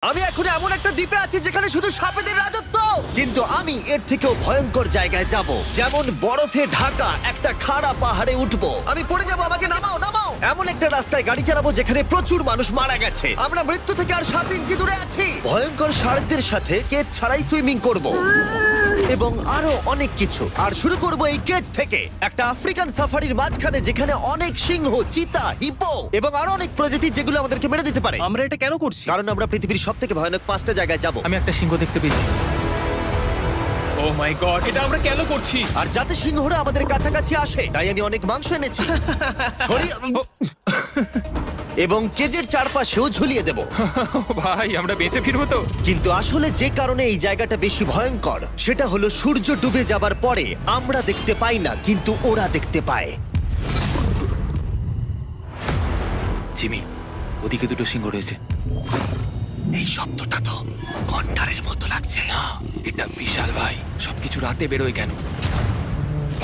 আমি এখন এমন একটা দ্বীপে আছি যেখানে শুধু সাপেদের রাজত্ব, কিন্তু আমি এর থেকেও ভয়ঙ্কর জায়গায় যাব, যেমন বরফে ঢাকা একটা খাড়া পাহাড়ে উঠবো। আমি পড়ে যাবো, আমাকে নামাও নামাও। এমন একটা রাস্তায় গাড়ি চালাবো যেখানে প্রচুর মানুষ মারা গেছে। আমরা মৃত্যু থেকে আর 7 ইঞ্চি দূরে আছি। ভয়ঙ্কর শার্কদের সাথে কেজ ছাড়াই সুইমিং করব এবং আরো অনেক কিছু। আর শুরু করব এই কেজ থেকে, একটা আফ্রিকান সাফারির মাঝখানে যেখানে অনেক সিংহ, চিতা, হিপো এবং আরো অনেক প্রজাতি যেগুলো আমাদেরকে মেরে দিতে পারে। আমরা এটা কেন করছি? কারণ আমরা পৃথিবীর সব থেকে ভয়ানক 5টা জায়গায় যাব। আমি একটা সিংহ দেখতে পেয়েছি। ও মাই গড, এটা আমরা কেন করছি? আর যাতে সিংহরা আমাদের কাছাকাছি আসে তাই আমি অনেক মাংস এনেছি। এবং কেজের চারপাশেও ঝুলিয়ে দেব। ভাই আমরা বেঁচে ফিরবো তো? কিন্তু আসলে যে কারণে এই জায়গাটা বেশি ভয়ঙ্কর সেটা হলো সূর্য ডুবে যাবার পরে আমরা দেখতে পাই না, কিন্তু ওরা দেখতে পায়। জিমি, ওদিকে দুটো সিংহ রয়েছে। এই শব্দটা তো কণ্ঠারের মতো লাগছে। না, এটা বিশাল ভাই। সবকিছু রাতে বেরোয় কেন?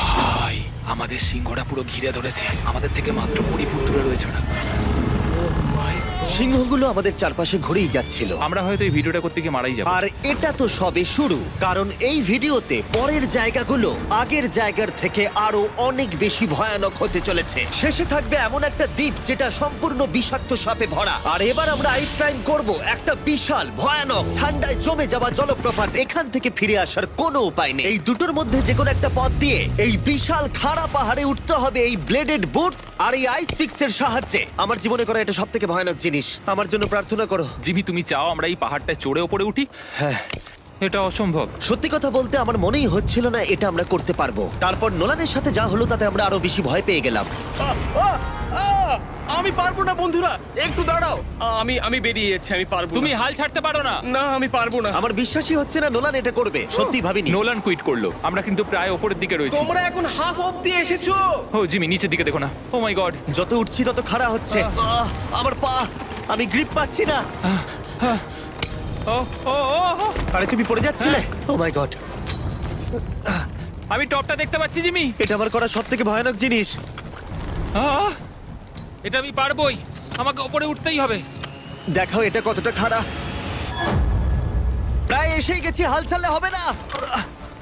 ভাই, আমাদের সিংহটা পুরো ঘিরে ধরেছে। আমাদের থেকে মাত্র 20 ফুট দূরে রয়েছে ওরা। সিংহগুলো আমাদের চারপাশে ঘুরেই যাচ্ছিল। আমরা হয়তো এই ভিডিওটা করতে গিয়ে মারাই যাবো। আর এটা তো সবে শুরু, কারণ এই ভিডিওতে পরের জায়গাগুলো আগের জায়গার থেকে আরো অনেক বেশি ভয়ানক হতে চলেছে। শেষে থাকবে এমন একটা দ্বীপ যেটা সম্পূর্ণ বিষাক্ত সাপে ভরা। আর এবার আমরা আইস ক্লাইম করব একটা বিশাল ভয়ানক ঠান্ডায় জমে যাওয়া জলপ্রপাত। এখান থেকে ফিরে আসার কোনো উপায় নেই। এই দুটোর মধ্যে যে কোনো একটা পথ দিয়ে এই বিশাল খাড়া পাহাড়ে উঠতে হবে এই ব্লেডেড বুটস আর এই আইস পিক্সের সাহায্যে। আমার জীবনে করা এটা সবথেকে ভয়ানক জিনিস। আমার জন্য প্রার্থনা করো। জিমি, তুমি চাও আমরা এই পাহাড়টা চড়ে ওপরে উঠি? হ্যাঁ, এটা অসম্ভব। সত্যি কথা বলতে আমার মনেই হচ্ছিল না এটা আমরা করতে পারবো। তারপর নোলানের সাথে যা হলো তাতে আমরা আরো বেশি ভয় পেয়ে গেলাম। আমি পারবো না বন্ধুরা, একটু দাঁড়াও। আমি বেরিয়ে যাচ্ছি, আমি পারবো তুমি না। হাল ছাড়তে পারো না। না, আমি পারবো না। আমার বিশ্বাসই হচ্ছে না নোলান এটা করবে। সত্যি ভাবিনি। নোলান কুইট করলো। আমরা কিন্তু প্রায় ওপরের দিকে রয়েছি। তোমরা এখন হাফ অব্দি এসেছো। ও জিমি, নিচের দিকে দেখো না। ও মাই গড। যত উঠছি তত খাড়া হচ্ছে। আমার পা, আমি গ্রিপ পাচ্ছি না। ও ও ও ও। আরে তুমি পড়ে যাচ্ছিলে? ও মাই গড, আমি টপটা দেখতে পাচ্ছি জিমি। এটা আমার করা সবথেকে ভয়ানক জিনিস। আহ! এটা আমি পারবোই। আমাকে ওপরে উঠতেই হবে। দেখাও এটা কতটা খাড়া। প্রায় এসেই গেছি, হাল ছাড়লে হবে না।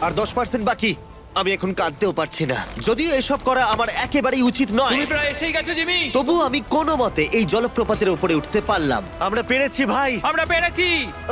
আর 10% বাকি। আমি এখন কাঁদতেও পারছি না, যদিও এসব করা আমার একেবারেই উচিত নয়। তুমি প্রায় এসেই গেছো জিমি। তবু আমি কোনো মতে এই জলপ্রপাতের উপরে উঠতে পারলাম। আমরা পেরেছি ভাই। আমরা পেরেছি।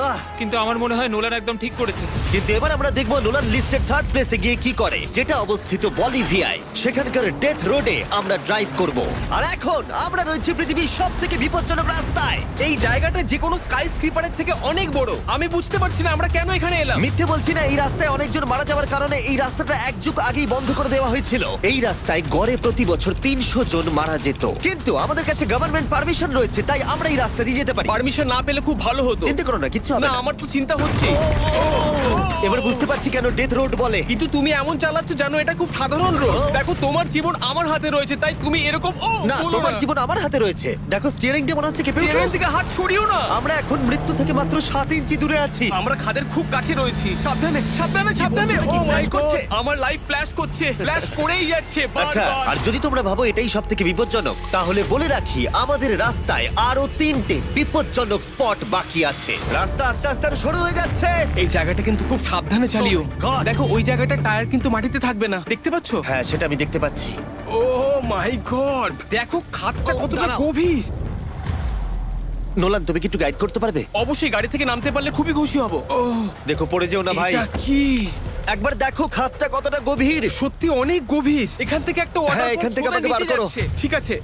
আহ, কিন্তু আমার মনে হয় নোলান একদম ঠিক করেছে। কিন্তু এবার আমরা দেখবো নোলান লিস্টের 3rd প্লেসে গিয়ে কি করে, যেটা অবস্থিত বলিভিয়ায়। সেখানকার ডেথ রোডে আমরা ড্রাইভ করব। আর এখন আমরা রয়েছি পৃথিবীর সবথেকে বিপজ্জনক রাস্তায়। এই জায়গাটা যে কোনো স্কাই স্ক্রিপারের থেকে অনেক বড়। আমি বুঝতে পারছি না আমরা কেন এখানে এলাম। মিথ্যে বলছি না, এই রাস্তায় অনেকজন মারা যাওয়ার কারণে এই রাস্তাটা 1 যুগ আগেই বন্ধ করে দেওয়া হয়েছিল। এই রাস্তায় গড়ে প্রতি বছর 300 জন মারা যেত, কিন্তু আমাদের কাছে গভর্নমেন্ট পারমিশন রয়েছে, তাই আমরা এই রাস্তা দিয়ে যেতে পারি। পারমিশন না পেলে খুব ভালো হতো। চিন্তা করো না, কিচ্ছু হবে না, না। আমার তো চিন্তা হচ্ছে। এবার বুঝতে পারছি কেন ডেথ রোড বলে। কিন্তু তুমি এমন চালাচ্ছ জানো এটা খুব সাধারণ রোড। ও। দেখো তোমার জীবন আমার হাতে রয়েছে, তাই তুমি এরকম না, তোমার জীবন আমার হাতে রয়েছে। দেখো স্টিয়ারিংটা মনে হচ্ছে কেঁপে চেয়ারের উঠলো। দিকে হাত সরিও না। আমরা এখন মৃত্যু থেকে মাত্র 7 ইঞ্চি দূরে আছি। আমরা খাদের খুব কাছে রয়েছি। সাবধানে সাবধানে সাবধানে। বলছো নাকি? ও মাই Flash গড, করছে? আমার লাইফ ফ্ল্যাশ করছে, ফ্ল্যাশ করেই যাচ্ছে আচ্ছা, বারবার। আর যদি তোমরা ভাবো এটাই সব থেকে বিপজ্জনক, তাহলে বলে রাখি আমাদের রাস্তায় আরো 3টে বিপজ্জনক স্পট বাকি আছে। রাস্তা আস্তে আস্তে আরো সরু হয়ে যাচ্ছে। এই জায়গাটা কিন্তু খুব সাবধানে চালিও। Oh my God! দেখো ওই জায়গাটার টায়ার কিন্তু মাটিতে থাকবে না, দেখতে পাচ্ছো? হ্যাঁ, সেটা আমি দেখতে পাচ্ছি। ও মাই গড, দেখো খাদটা Oh, কতটা দাঁড়াও। গভীর। নোলান, তুমি কি একটু গাইড করতে পারবে? অবশ্যই, গাড়ি থেকে নামতে পারলে খুবই খুশি হব। ও দেখো পড়ে যেও না ভাই। এটা কি? একবার দেখো খাতটা কতটা গভীর। সত্যি অনেক গভীর। এখান থেকে একটা ওয়াটার হ্যাঁ, এখান থেকে আমাকে বার করো। ঠিক আছে।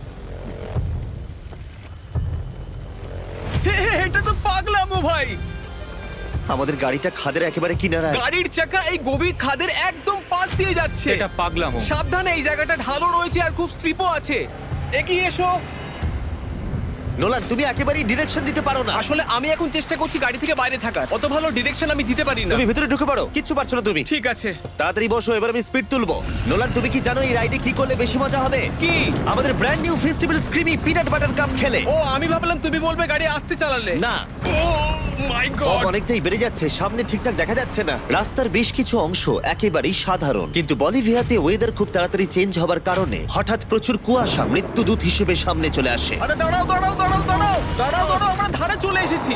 হে, হে, এটা তো পাগলামো ভাই। আমাদের গাড়িটা খাদের একেবারে কিনারায়। গাড়ির চাকা এই গভীর খাদের একদম পাশ দিয়ে যাচ্ছে। এটা পাগলামো। সাবধানে, এই জায়গাটা ঢালু রয়েছে আর খুব স্লিপও আছে। এগিয়ে এসো। নোলান, তুমি একেবারেই ডিরেকশন দিতে পারো না। আসলে আমি এখন চেষ্টা করছি গাড়ি থেকে বাইরে থাকার। অত ভালো ডিরেকশন আমি দিতে পারি না। তুমি ভিতরে ঢুকে পড়ো, কিচ্ছু পারছো না তুমি। ঠিক আছে। তাড়াতাড়ি বসো, এবার আমি স্পিড তুলবো। নোলান, তুমি কি জানো এই রাইডে কি করলে বেশি মজা হবে? কি? আমাদের brand new festival screamy peanut butter cup খেলে। ও, আমি ভাবলাম তুমি বলবে গাড়ি আসতে চালালে। না, ও মাই ফগ গড। অনেকটাই বেড়ে যাচ্ছে, সামনে ঠিকঠাক দেখা যাচ্ছে না। রাস্তার বেশ কিছু অংশ একেবারেই সাধারণ, কিন্তু বলিভিয়াতে ওয়েদার খুব তাড়াতাড়ি চেঞ্জ হবার কারণে হঠাৎ প্রচুর কুয়াশা মৃত্যুদূত হিসেবে সামনে চলে আসে। আরে দাঁড়াও দাঁড়াও দাঁড়াও দাঁড়াও দাঁড়াও দাঁড়াও, আমরা ধারে চলে এসেছি।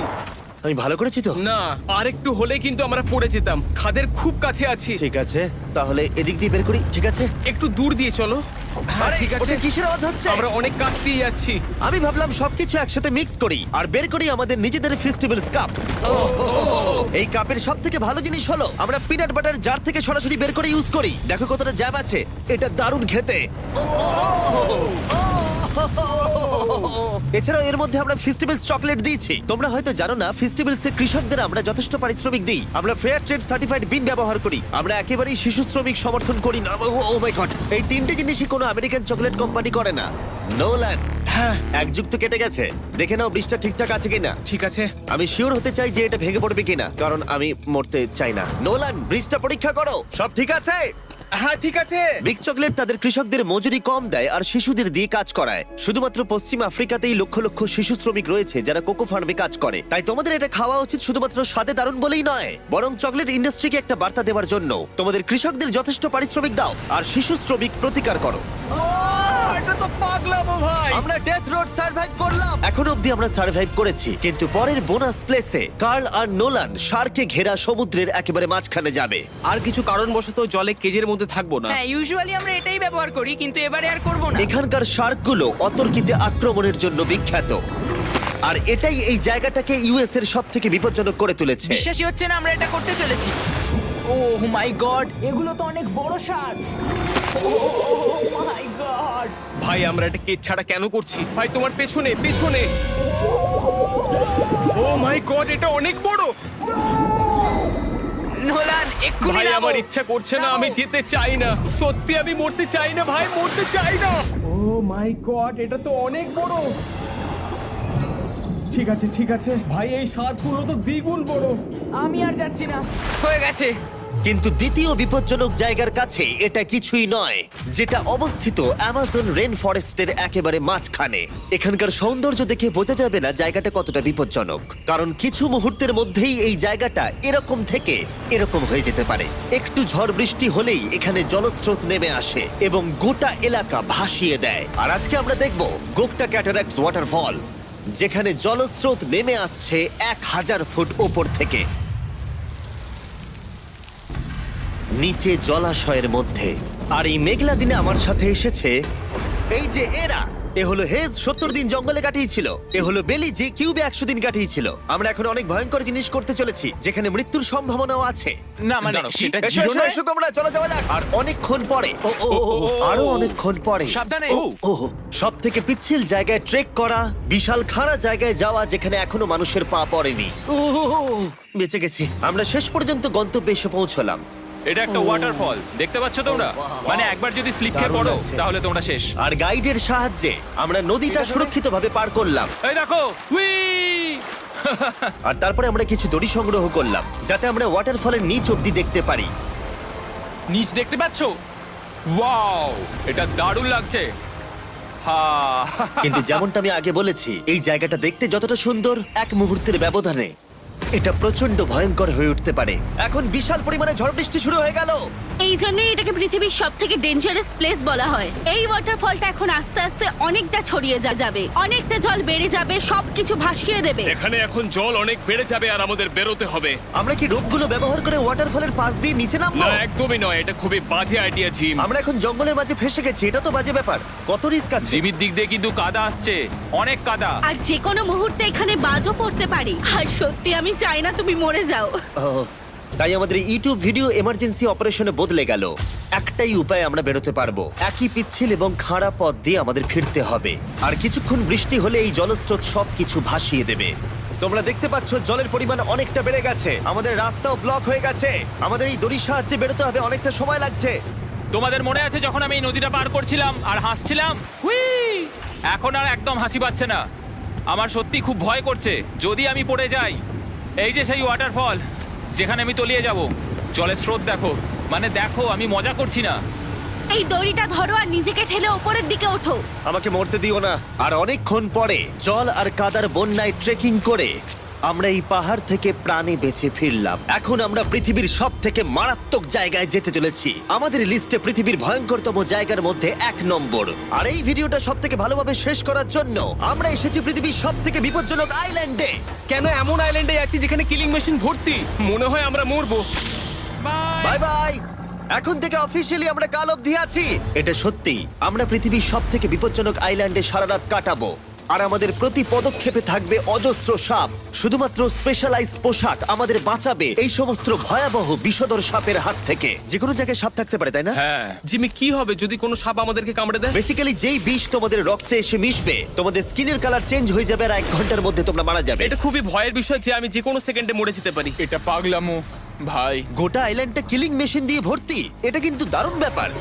আমি ভালো করেছি তো? না, আর একটু হলে কিন্তু আমরা পড়ে যেতাম। খাদের খুব কাছে আছি। ঠিক আছে, তাহলে এদিক দিয়ে বের করি। ঠিক আছে। একটু দূর দিয়ে চলো। হ্যাঁ, আরে ঠিক আছে। ওটা কিসের আওয়াজ হচ্ছে? আমরা অনেক কাছ দিয়ে যাচ্ছি। আমি ভাবলাম সবকিছু একসাথে মিক্স করি আর বের করি আমাদের নিজেদের ফেস্টিভ্যাল কাপ। এই কাপের সব থেকে ভালো জিনিস হলো আমরা পিনাট বাটার জার থেকে সরাসরি বের করে ইউজ করি। দেখো কতটা জ্যাব আছে, এটা দারুণ খেতে। এছাড়াও এর মধ্যে আমরা ফেস্টিভ্যালস চকলেট দিয়েছি। তোমরা হয়তো জানো না, ফেস্টিভ্যালস এর কৃষকদের আমরা যথেষ্ট পারিশ্রমিক দিই। আমরা ফেয়ার ট্রেড সার্টিফাইড বিন ব্যবহার করি। আমরা একেবারেই শিশু শ্রমিক সমর্থন করি না। ও মাই গড, এই তিনটে জিনিসই কোনো আমেরিকান চকলেট কোম্পানি করে না। নোলান, হ্যাঁ, এক যুগ তো কেটে গেছে, দেখে নাও ব্রিজটা ঠিকঠাক আছে কিনা। ঠিক আছে। আমি শিওর হতে চাই যে এটা ভেঙে পড়বে কিনা, কারণ আমি মরতে চাই না। নোলান, ব্রিজটা পরীক্ষা করো, সব ঠিক আছে? হ্যাঁ, ঠিক আছে। বিগ চকলেট তাদের কৃষকদের মজুরি কম দেয় আর শিশুদের দিয়ে কাজ করায়। শুধুমাত্র পশ্চিম আফ্রিকাতেই লক্ষ লক্ষ শিশু শ্রমিক রয়েছে যারা কোকো ফার্মে কাজ করে। তাই তোমাদের এটা খাওয়া উচিত শুধুমাত্র স্বাদে দারুণ বলেই নয়, বরং চকলেট ইন্ডাস্ট্রিকে একটা বার্তা দেওয়ার জন্য। তোমাদের কৃষকদের যথেষ্ট পারিশ্রমিক দাও আর শিশু শ্রমিক প্রতিকার করো। এটা তো পাগলামো ভাই। আমরা ডেথ রোড সার্ভাইভ করলাম। এখনো অবধি আমরা সার্ভাইভ করেছি, কিন্তু পরের বোনাস প্লেসে কার্ল আর নোলান শার্কে ঘেরা সমুদ্রের একেবারে মাঝখানে যাবে। আর কিছু কারণবশত জলে কেজের মধ্যে থাকবো না। হ্যাঁ, ইউজুয়ালি আমরা এটাই ব্যবহার করি, কিন্তু এবারে আর করব না। এখানকার শার্কগুলো অতর্কিতে আক্রমণের জন্য বিখ্যাত, আর এটাই এই জায়গাটাকে ইউএস এর সব থেকে বিপজ্জনক করে তুলেছে। বিশ্বাসই হচ্ছে না আমরা এটা করতে চলেছি। ও মাই গড, এগুলো তো অনেক বড় শার্ক। ও মাই গড। ভাই, আমরা এটা কেজ ছাড়া কেন করছি? ভাই, তোমার পেছনে পেছনে। ও মাই গড, এটা অনেক বড়। নোলান, এক্ষুনি ভাই, নামো। আমার ইচ্ছা করছে না, আমি যেতে চাই না। সত্যি আমি মরতে চাই না ভাই, মরতে চাই না। ও মাই গড, এটা তো অনেক বড়। ঠিক আছে, ঠিক আছে ভাই, এই শার্কগুলো তো দ্বিগুণ বড়। আমি আর যাচ্ছি না, হয়ে গেছে। কিন্তু দ্বিতীয় বিপজ্জনক জায়গার কাছে এটা কিছুই নয়, যেটা অবস্থিত অ্যামাজন রেন ফরেস্টের একেবারে মাঝখানে। এখানকার সৌন্দর্য দেখে বোঝা যাবে না জায়গাটা কতটা বিপজ্জনক, কারণ কিছু মুহূর্তের মধ্যেই এই জায়গাটা এরকম থেকে এরকম হয়ে যেতে পারে। একটু ঝড় বৃষ্টি হলেই এখানে জলস্রোত নেমে আসে এবং গোটা এলাকা ভাসিয়ে দেয়। আর আজকে আমরা দেখব গোকটা ক্যাটারাক্ট ওয়াটারফল, যেখানে জলস্রোত নেমে আসছে 1000 ফুট ওপর থেকে নিচে জলাশয়ের মধ্যে। আর এই মেঘলা দিনে আমার সাথে এসেছে এই যে এরা। এ হলো হেজ, 70 দিন জঙ্গলে কাটিয়েছিল। এ হলো বেলি, যে কিউবে 100 দিন কাটিয়েছিল। আমরা এখন অনেক ভয়ঙ্কর জিনিস করতে চলেছি, যেখানে মৃত্যুর সম্ভাবনাও আছে। না মানে সেটা এসো, এসো, এসো তোমরা, চলো যাওয়া যাক। আর অনেকক্ষণ পরে আরো অনেকক্ষণ পরে সাবধানে। সব থেকে পিচ্ছিল জায়গায় ট্রেক করা, বিশাল খাড়া জায়গায় যাওয়া যেখানে এখনো মানুষের পা পড়েনি। বেঁচে গেছি। আমরা শেষ পর্যন্ত গন্তব্যে এসে পৌঁছলাম। এটা একটা ওয়াটারফল, দেখতে পাচ্ছ তোমরা? মানে একবার যদি স্লিপ খেয়ে দারুণ পড়ো লাগছে। তাহলে তোমরা শেষ। আর গাইডের সাহায্যে আমরা নদীটা সুরক্ষিতভাবে পার করলাম। এই দেখো, উই! আর তারপরে আমরা কিছু দড়ি সংগ্রহ করলাম, যাতে আমরা ওয়াটারফলের নিচ অব্দি দেখতে পারি। নিচ দেখতে পাচ্ছ? ওয়াও, এটা দারুণ লাগছে। হা! কিন্তু যেমনটা আমি আগে বলেছি, এই জায়গাটা দেখতে যতটা সুন্দর, এক মুহূর্তের ব্যবধানে এটা প্রচন্ড ভয়ঙ্কর হয়ে উঠতে পারে। এখন বিশাল পরিমাণে ঝড় বৃষ্টি শুরু হয়ে গেল। এই জন্যই এটাকে পৃথিবীর সব থেকে ডেঞ্জারাস প্লেস বলা হয়। এই ওয়াটারফলটা এখন আস্তে আস্তে অনেকটা ছড়িয়ে যাবে, অনেকটা জল বেড়ে যাবে, সবকিছু ভাসিয়ে দেবে। এখানে এখন জল অনেক বেড়ে যাবে আর আমাদের বেরোতে হবে। আমরা কি রোপগুলো ব্যবহার করে ওয়াটারফলের পাশ দিয়ে নিচে নামবো? না, একদমই নয়, এটা খুবই বাজে আইডিয়া জিম। আমরা এখন জঙ্গলের মাঝে ফেসে গেছি, এটা তো বাজে ব্যাপার। কত রিস্ক আছে। জিমির দিক দিয়ে কিন্তু কাদা আসছে, অনেক কাদা। আর যে কোনো মুহূর্তে এখানে বাজও পড়তে পারি। আর সত্যি আমি চাই না তুমি মরে যাও। ওহ, তাই আমাদের ইউটিউব ভিডিও এমার্জেন্সি অপারেশনে বদলে গেল। একটাই উপায় আমরা বেরোতে পারবো, একই পিচ্ছিল এবং খাড়া পথ দিয়ে আমাদের ফিরতে হবে। আর কিছুক্ষণ বৃষ্টি হলে এই জলস্রোত সবকিছু ভাসিয়ে দেবে। তোমরা দেখতে পাচ্ছ জলের পরিমাণ অনেকটা বেড়ে গেছে, আমাদের রাস্তাও ব্লক হয়ে গেছে। আমাদের এই দড়ির সাহায্যে বেরোতে হবে, অনেকটা সময় লাগছে। তোমাদের মনে আছে যখন আমি এই নদীটা পার করছিলাম আর হাসছিলাম? হুই! এখন আর একদম হাসি পাচ্ছে না। আমার সত্যি খুব ভয় করছে, যদি আমি পড়ে যাই। এই যে সেই ওয়াটারফল, যেখানে আমি তলিয়ে যাব। জলের স্রোত দেখো, মানে দেখো, আমি মজা করছি না। এই দড়িটা ধরো আর নিজেকে ঠেলে ওপরের দিকে ওঠো। আমাকে মরতে দিও না। আর অনেকক্ষণ পরে জল আর কাদার বন্যায় ট্রেকিং করে আমরা এই পাহাড় থেকে প্রাণে বেঁচে ফিরলাম। এখন আমরা পৃথিবীর সব থেকে মারাত্মক জায়গায় যেতে চলেছি। আমাদের লিস্টে পৃথিবীর ভয়ঙ্করতম জায়গার মধ্যে 1 নম্বর। আর এই ভিডিওটা সব থেকে ভালোভাবে শেষ করার জন্য আমরা এসেছি পৃথিবীর সব থেকে বিপজ্জনক আইল্যান্ডে। কেন এমন আইল্যান্ডে আছি যেখানে কিলিং মেশিন ভর্তি? মনে হয় আমরা মরবো। Bye bye. এখন থেকে অফিসিয়ালি আমরা কাল অবধি আছি। এটা সত্যি, আমরা পৃথিবীর সব থেকে বিপজ্জনক আইল্যান্ডে সারা রাত কাটাবো। আর আমাদের প্রতি পদক্ষেপে থাকবে অজস্র সাপ। শুধুমাত্র স্পেশালাইজড পোশাক আমাদের বাঁচাবে এই সমস্ত ভয়াবহ বিষধর সাপের হাত থেকে। যে কোনো জায়গায় সাপ থাকতে পারে, তাই না? হ্যাঁ, জিমি, কি হবে যদি কোনো সাপ আমাদেরকে কামড়ে দেয়? বেসিক্যালি যেই বিষ তোমাদের রক্তে এসে মিশবে, তোমাদের স্কিনের কালার চেঞ্জ হয়ে যাবে আর 1 ঘন্টার মধ্যে তোমরা মারা যাবে। এটা খুবই ভয়ের বিষয় যে আমি যে কোনো সেকেন্ডে মরে যেতে পারি। এটা পাগলামো ভাই। গোটা আইল্যান্ডটা কিলিং মেশিন দিয়ে ভর্তি। এটা কিন্তু দারুণ ব্যাপার।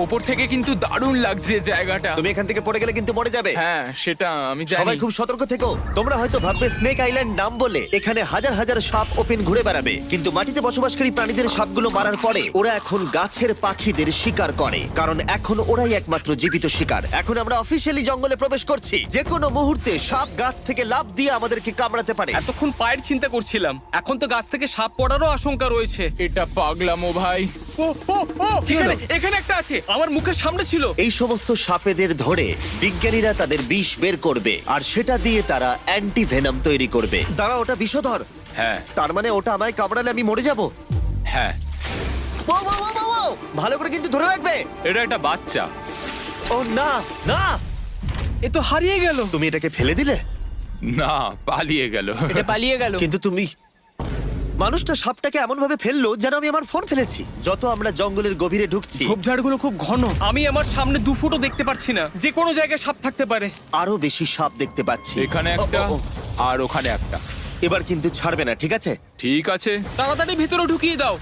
ওপর থেকে কিন্তু দারুণ লাগছে জায়গাটা। তুমি এখান থেকে পড়ে গেলে কিন্তু মরে যাবে। হ্যাঁ, সেটা আমি জানি। সবাই খুব সতর্ক থেকো। তোমরা হয়তো ভাববে স্নেক আইল্যান্ড নাম বলে এখানে হাজার হাজার সাপ ওপেন ঘুরে বেড়াবে, কিন্তু মাটিতে বসবাসকারী প্রাণীদের সাপগুলো মারার পরে ওরা এখন গাছের পাখিদের শিকার করে, কারণ এখন ওরাই একমাত্র জীবিত শিকার। এখন আমরা অফিসিয়ালি জঙ্গলে প্রবেশ করছি। যে কোনো মুহূর্তে সাপ গাছ থেকে লাফ দিয়ে আমাদেরকে কামড়াতে পারে। এতক্ষণ পায়ের চিন্তা করছিলাম, এখন তো গাছ থেকে সাপ পড়ারও আশঙ্কা রয়েছে। এটা পাগলামো ভাই। ও ও ও, এখানে একটা আছে, আমার মুখের সামনে ছিল। এই সমস্ত সাপেদের ধরে বিজ্ঞানীরা তাদের বিষ বের করবে, আর সেটা দিয়ে তারা অ্যান্টিভেনাম তৈরি করবে। দাঁড়া, ওটা বিষধর। হ্যাঁ তার মানে ওটা আমায় কামড়ালে আমি মরে যাব? হ্যাঁ, ও, ও, ও, ও, ও! ভালো করে কিন্তু ধরে রাখবে। এটা একটা বাচ্চা। ও না না, এ তো হারিয়ে গেল। তুমি এটাকে ফেলে দিলে? না, পালিয়ে গেল। এটা পালিয়ে গেল। কিন্তু তুমি, মানুষটা সাপটাকে এমন ভাবে ফেললো যেন আমি আমার ফোন ফেলেছি। যত আমরা জঙ্গলের গভীরে ঢুকছি, ঝোপঝাড়গুলো খুব ঘন, আমি আমার সামনে 2 ফুটও দেখতে পারছি না। যে কোনো জায়গায় সাপ থাকতে পারে। আরো বেশি সাপ দেখতে পাচ্ছি। এখানে ও, একটা ও, ও, আর ওখানে একটা। এবার কিন্তু ছাড়বে না, ঠিক আছে? ঠিক আছে। তাড়াতাড়ি ভিতরে ঢুকিয়ে দাও।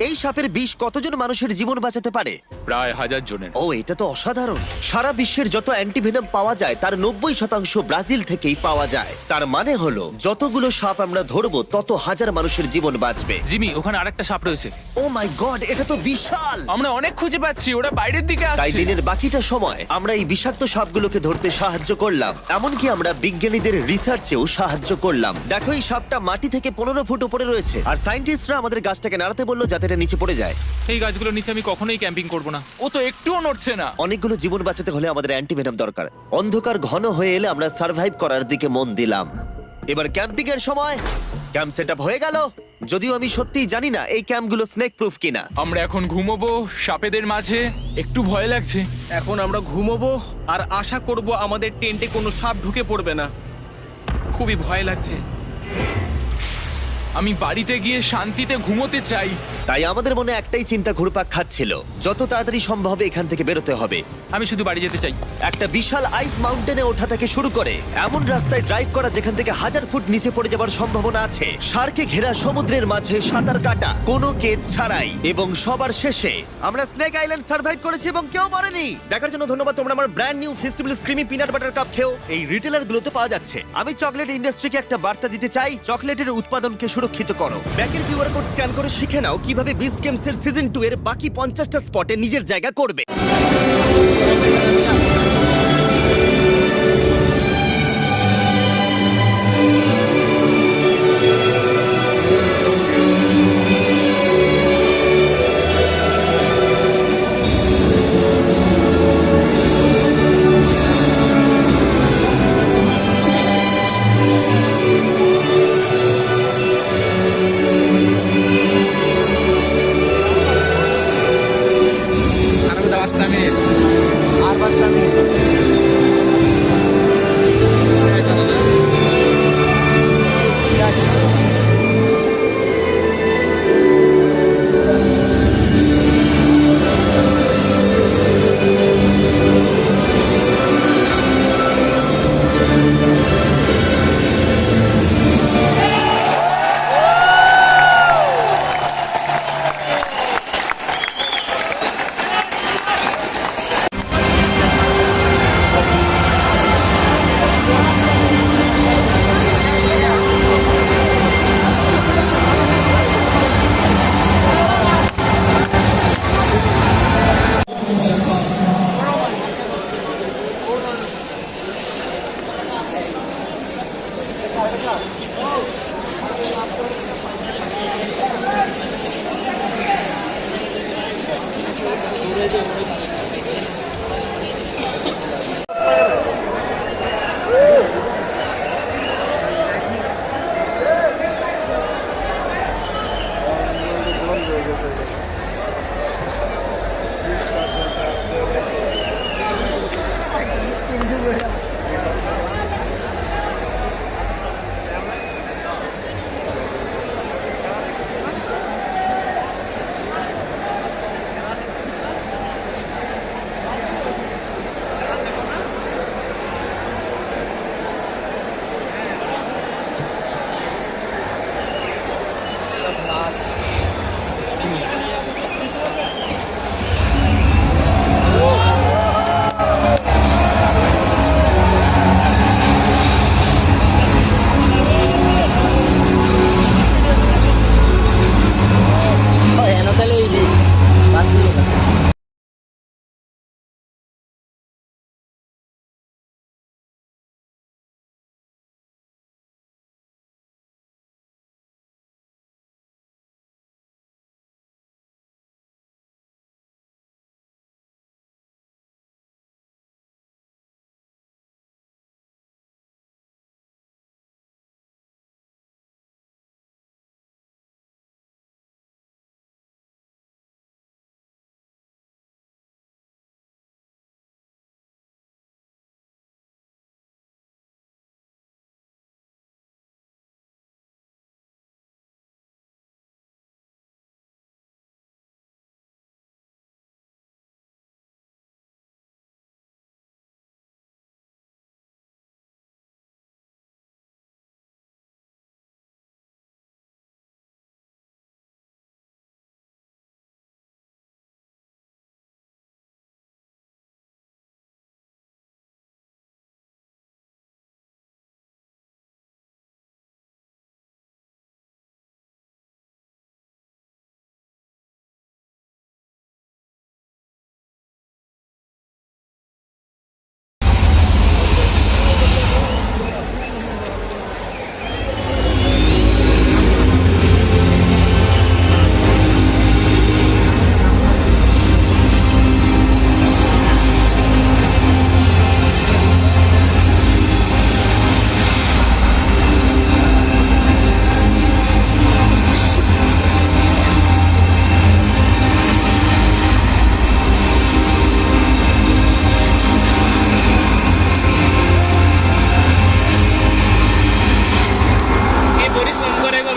এই সাপের বিষ কতজন মানুষের জীবন বাঁচাতে পারে? প্রায় 1000 জনের। ও, এটা তো অসাধারণ। সারা বিশ্বের যত অ্যান্টিভেনম পাওয়া যায় তার 90% ব্রাজিল থেকেই পাওয়া যায়। তার মানে হলো যতগুলো সাপ আমরা ধরবো তত হাজার মানুষের জীবন বাঁচবে। জিমি, ওখানে আরেকটা সাপ রয়েছে। ও মাই গড, এটা তো বিশাল। আমরা অনেক খুঁজে পাচ্ছি, ওরা বাইরের দিকে তাই আসছে। দিনের বাকিটা সময় আমরা এই বিষাক্ত সাপগুলোকে ধরতে সাহায্য করলাম। এমনকি আমরা বিজ্ঞানীদের রিসার্চেও সাহায্য করলাম। দেখো, এই সাপটা মাটি থেকে 15 ফুট উপরে রয়েছে, আর সায়েন্টিস্টরা আমাদের গাছটাকে নাড়াতে বললো যাতে এটা নিচে পড়ে যায়। এই গাছগুলোর নিচে আমি কখনোই ক্যাম্পিং করব না। ও তো একটুও নড়ছে না। অনেকগুলো জীবন বাঁচাতে হলে আমাদের অ্যান্টিভেনম দরকার। অন্ধকার ঘন হয়ে এলে আমরা সার্ভাইভ করার দিকে মন দিলাম। এবার ক্যাম্পিং এর সময়। ক্যাম্প সেটআপ হয়ে গেল, যদিও আমি সত্যিই জানি না এই ক্যাম্পগুলো স্নেক প্রুফ কিনা। আমরা এখন ঘুমোবো সাপেদের মাঝে। একটু ভয় লাগছে। এখন আমরা ঘুমোবো আর আশা করব আমাদের টেন্টে কোনো সাপ ঢুকে পড়বে না। খুবই ভয় লাগছে। আমি বাড়িতে গিয়ে শান্তিতে ঘুমোতে চাই। তাই আমাদের মনে একটাই চিন্তা ঘুরপাক খাচ্ছিল, যত তাড়াতাড়ি সম্ভব এখান থেকে বেরোতে হবে। আমি শুধু বাড়ি যেতে চাই। একটা বিশাল আইস মাউন্টেনে ওঠা থেকে শুরু করে এমন রাস্তায় ড্রাইভ করা যেখান থেকে 1000 ফুট নিচে পড়ে যাবার সম্ভাবনা আছে, শার্কে ঘেরা সমুদ্রের মাঝে সাঁতার কাটা কোনো কেদ ছাড়াই, এবং সবার শেষে আমরা স্নেক আইল্যান্ড সার্ভাইভ করেছি এবং কেউ মরেনি। দেখার জন্য ধন্যবাদ। তোমরা আমার brand new festival creamy peanut butter cup খেও। এই রিটেলার গুলোতে পাওয়া যাচ্ছে। আমি চকলেট ইন্ডাস্ট্রিকে একটা বার্তা দিতে চাই, চকলেটের উৎপাদনকে সুরক্ষিত করো। ব্যাকের কিউআর কোড স্ক্যান করে শিখে নাও কিভাবে বিস্ট গেমস এর সিজন 2 এর বাকি 50টা স্পটে নিজের জায়গা করবে। আনন্দ 10টা মিনিট।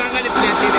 বাঙালি প্লেয়ার